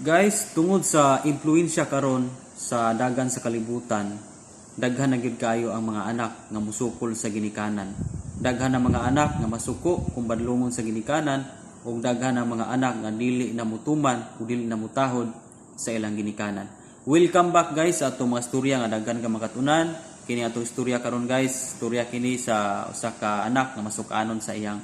Guys, tungod sa impluwensya karon sa dagan sa kalibutan, daghan na gyud kayo ang mga anak nga musukol sa ginikanan. Daghan ang mga anak nga masuko kung badlongon sa ginikanan ug daghan ang mga anak nga dili na mutuman o dili na mutahod sa ilang ginikanan. Welcome back guys sa atong mga istorya nga daghan ka makatunan. Kini atong istorya karon guys, istorya kini sa usa ka anak nga masukanon sa iyang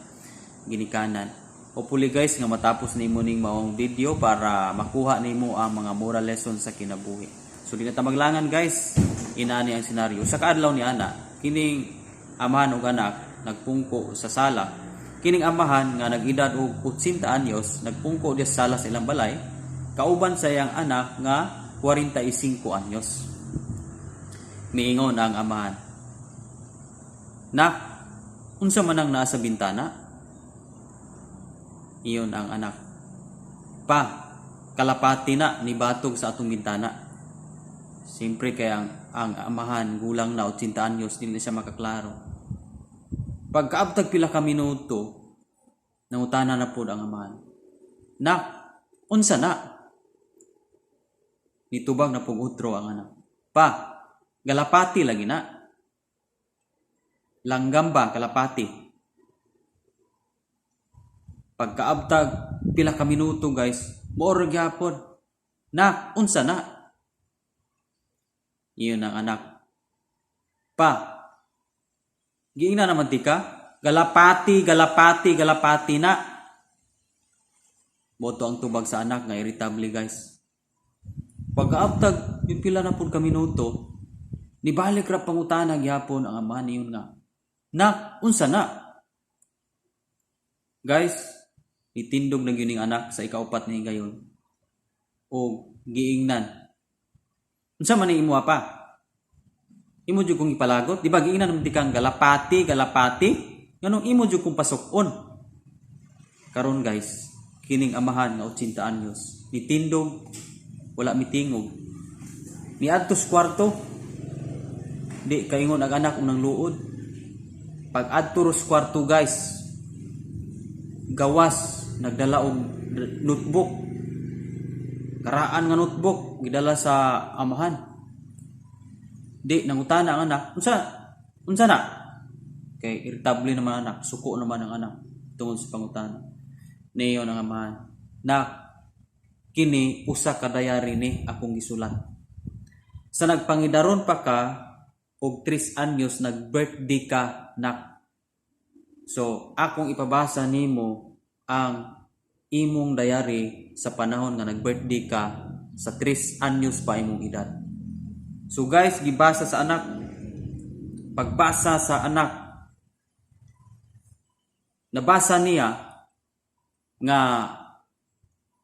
ginikanan. Hopefully guys nga matapos nimo ning maong video para makuha nimo ang mga moral lesson sa kinabuhi. So di na ta maglangan guys, inaani ang senaryo. Sa kaadlaw ni ana, kining amahan ug anak nagpungko sa sala. Kining amahan nga nag-edad og 80 anyos nagpungko di sa sala sa ilang balay, kauban sa iyang anak nga 45 anyos. Miingon ang amahan, "Nak, unsa man ang naa sa bintana?" Iyon ang anak, "Pa, kalapati na ni batog sa atong bintana." Siyempre kaya ang amahan gulang na 80 anyos dili siya makaklaro. Pagkaabtag pila ka minuto, nangutana na pud ang amahan, "Nak, unsa na?" Nitubag na pug utro ang anak, "Pa, galapati lagi na." "Langgam ba kalapati?" Pagkaabtag pila ka minuto guys, moor gyapon, "Nak, unsa na?" Iyon ang anak, "Pa, giingna naman ti ka, galapati na." Boto ang tubag sa anak nga irritable guys. Pagkaabtag yung pila na pud ka minuto, nibalik ra pangutana gyapon ang amahan niyon nga, "Nak, unsa na?" Guys, itindog na gyud ning anak sa ikaupat ni gayon. O giingnan, "Unsa man ni imo pa? Imo jud kong ipalagot, di ba giingnan man ti kang galapati? Nganong imo jud kong pasukon?" Karon guys, kining amahan nga 80 anyos, nitindog, wala mitingog. Niadto sa kwarto, di kaingon ang anak unang luod. Pag adto sa kwarto guys, gawas nagdala og notebook. Karaan nga notebook gidala sa amahan. Di nangutana ang anak, "Unsa na?" Kay irritable naman anak, suko naman ang anak tungod sa pangutana. Niyon ang amahan, "Nak, kini usa ka diary ni akong gisulat. Sa nagpangidaron pa ka og 3 anyos nag-birthday ka, nak. So akong ipabasa nimo ang imong diary sa panahon nga nag-birthday ka sa 3 anyos pa imong edad." So guys, gibasa sa anak. Pagbasa sa anak, nabasa niya nga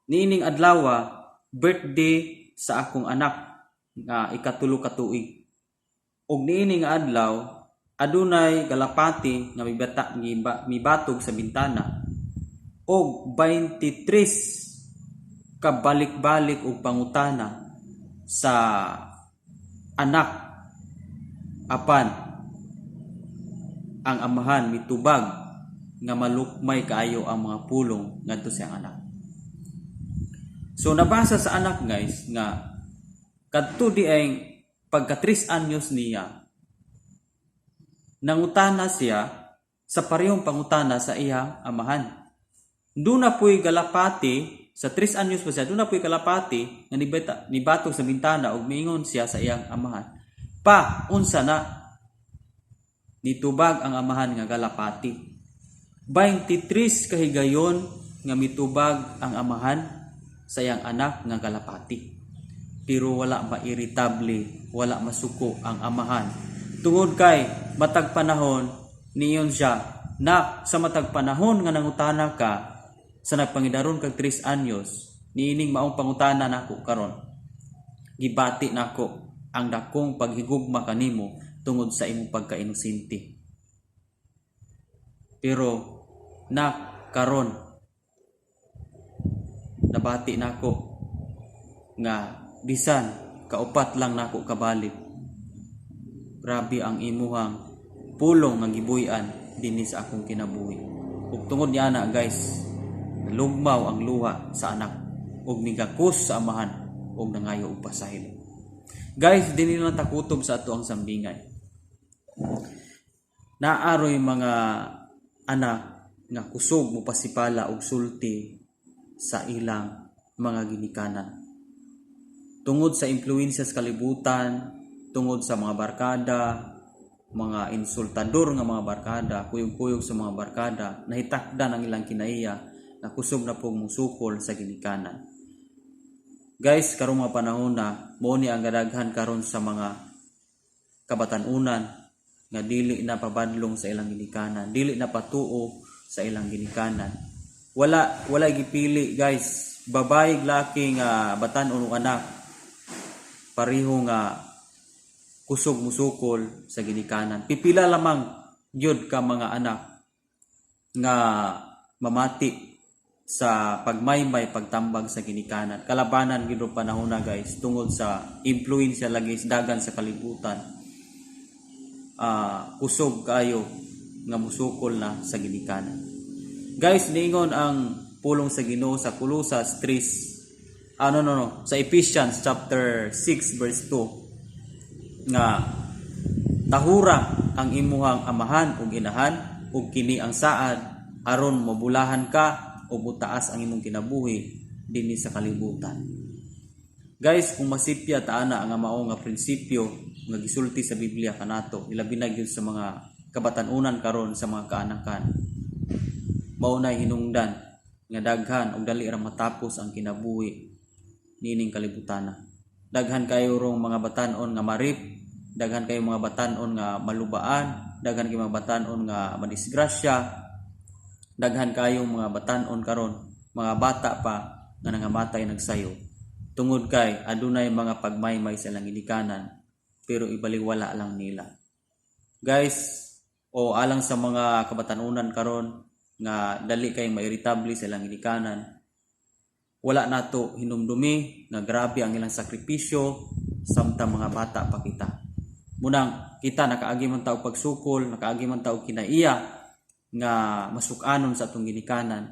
niining adlaw birthday sa akong anak nga ikatulo ka tuig. Og niining adlaw adunay galapati nga mibatog sa bintana og 23 kabalik-balik og pangutana sa anak. Apan ang amahan mitubag nga malukmay kaayo ang mga pulong ngadto sa anak. So nabasa sa anak guys nga kadto di ay pagka 3 anyos niya, nangutana siya sa parehong pangutana sa iyang amahan. Doon na po'y galapati, sa 3 anyos pa siya, doon na po'y galapati na nibatog sa bintana o miingon siya sa iyang amahan, "Pa, unsa na?" Nitubag ang amahan nga galapati. 23 kahigayon nga mitubag ang amahan sa iyang anak nga galapati. Pero wala ma-irritable, wala masuko ang amahan. Tungod kay matag panahon niyon siya, "Nak, sa matag panahon nga nangutana ka sa nagpangidaron kag 3 anyos, niining maong pangutana nako karon. Gibati nako ang dakong paghigugma kanimo tungod sa imong pagka-inosente. Pero nak, karon nabati nako nga bisan kaupat lang nako kabalik. Grabe ang imuhang pulong nga gibuy-an dinhi sa akong kinabuhi." Ug tungod niya na guys, lugmaw ang luha sa anak. ug migakos sa amahan ug nangayo og pasahil. Guys, dinhi lang takutob sa ato ang sambingay. Naaroy mga anak nga kusog mo pasipala og sulti sa ilang mga ginikanan. Tungod sa impluensya sa kalibutan, tungod sa mga barkada, mga insultador nga mga barkada, kuyog-kuyog sa mga barkada, nahitakdan ang ilang kinaiya na kusog na pong musukol sa ginikanan. Guys, karong mga panahon na mao ni ang gadaghan karon sa mga kabatanunan nga dili na pabadlong sa ilang ginikanan, dili na patuo sa ilang ginikanan. Wala gipili guys, babae laki nga batan-on ug anak pareho nga kusog musukol sa ginikanan. Pipila lamang gyud ka mga anak nga mamati sa pagmaymay pagtambag sa ginikanan. Kalabanan gyud panahon na guys tungod sa impluensya lagi dagan sa kalibutan. Kusog kayo nga musukol na sa ginikanan. Guys, niingon ang pulong sa Ginoo sa Colosas 3 sa Ephesians chapter 6 verse 2 nga tahura ang imuhang amahan ug inahan ug kini ang saad aron mabulahan ka o mutaas ang imong kinabuhi dinhi sa kalibutan. Guys, kung masipya taana ang mao nga prinsipyo nga gisulti sa Biblia kanato, ilabi na gyud sa mga kabatanunan karon sa mga kaanakan. Mao nay hinungdan nga daghan og dali ra matapos ang kinabuhi niining kalibutana. Daghan kayo rong mga batan-on nga marip, daghan kayo mga batan-on nga malubaan, daghan kayo mga batan-on nga madisgrasya, daghan kayo mga batan-on karon, mga bata pa nga nangamatay nagsayo. Tungod kay adunay mga pagmaymay sa ilang ginikanan pero ibaliwala lang nila. Guys, alang sa mga kabatanunan karon nga dali kay mairitable sa ilang ginikanan, wala nato hinumdumi nga grabe ang ilang sakripisyo samtang mga bata pa kita. Munang kita nakaagi man taog pagsukol, nakaagi man taog kinaiya nga masukanon sa atong ginikanan.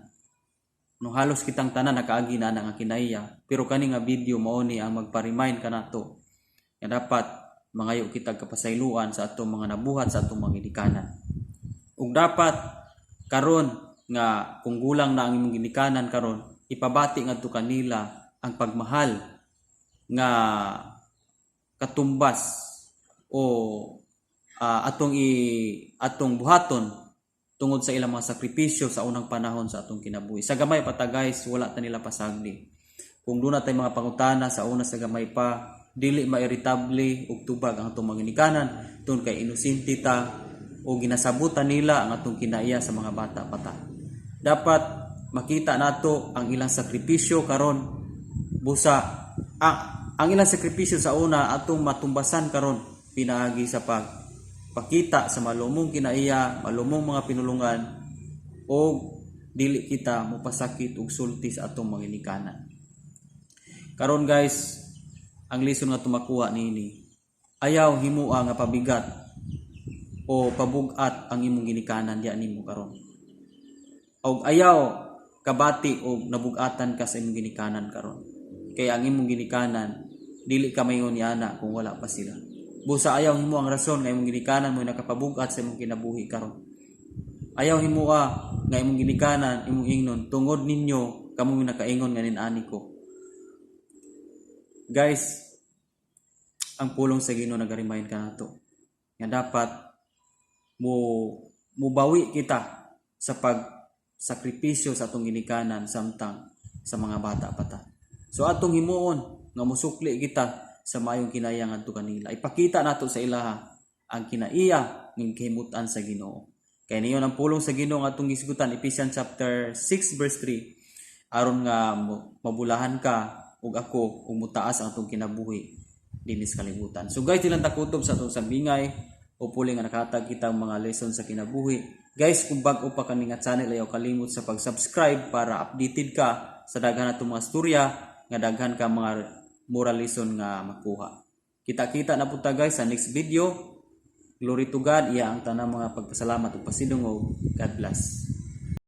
No halos kitang tanan nakaagi na nga kinaiya, pero kani nga video mao ni ang magpa-remind kanato nga dapat mangayo kita kapasayloan sa atong mga nabuhat sa atong mga ginikanan. Ug dapat karon nga kung gulang na ang imong ginikanan karon, ipabati ngadto kanila ang pagmahal nga katumbas o atong buhaton tungod sa ilang mga sakripisyo sa unang panahon sa atong kinabuhi. Sa gamay pa ta guys, wala ta nila pasagdi. Kung doon na tayo mga pangutana sa una sa gamay pa, dili ma-irritable ug tubag ang atong mga ginikanan tungod kay inosente ta o ginasabutan nila ang atong kinaiya sa mga bata pa ta. Dapat makita nato ang ilang sakripisyo karon busa ang ilang sakripisyo sa una atong matumbasan karon pinaagi sa pakita sa malumong kinaiya, malumong mga pinulungan o dili kita mopasakit og sulti sa atong mga ginikanan. Karon guys, ang lesson nga tumakuha niini, ayaw himua nga pabigat o pabugat ang imong ginikanan diha nimo karon. Og ayaw kabati og nabugatan ka sa imong ginikanan karon. Kay ang imong ginikanan dili ka mayon ni ana kung wala pa sila. Busa ayaw himo ang rason nga imong ginikanan mo nakapabugat sa imong kinabuhi karon. Ayaw himua nga imong ginikanan imong ingnon tungod ninyo kamo nakaingon nga nin-ani ko. Guys, ang pulong sa Ginoo nag-remind ka nato nga dapat mubawi kita sa pagsakripisyo sa atong ginikanan samtang sa mga bata pa ta. So atong himuon nga musukli kita sa maayong kinaiya ngadto kanila. Ipakita nato sa ilaha ang kinaiya ng kahimutan sa Ginoo. Kay niyon ang pulong sa Ginoo nga atong gisgutan Ephesians chapter 6 verse 3 aron nga mabulahan ka ug ako ug mutaas ang atong kinabuhi dinhi sa kalibutan. So guys, dilang takutob sa atong sambingay o puli nga nakatag kita ang mga lesson sa kinabuhi. Guys, kung bag-o pa kani nga channel, ayaw kalimot sa pag-subscribe para updated ka sa daghan natong mga storya nga daghan ka mga moral lesson nga makuha. Kita-kita na punta guys sa next video. Glory to God, iya ang tanang mga pagpasalamat ug pasidungog. God bless.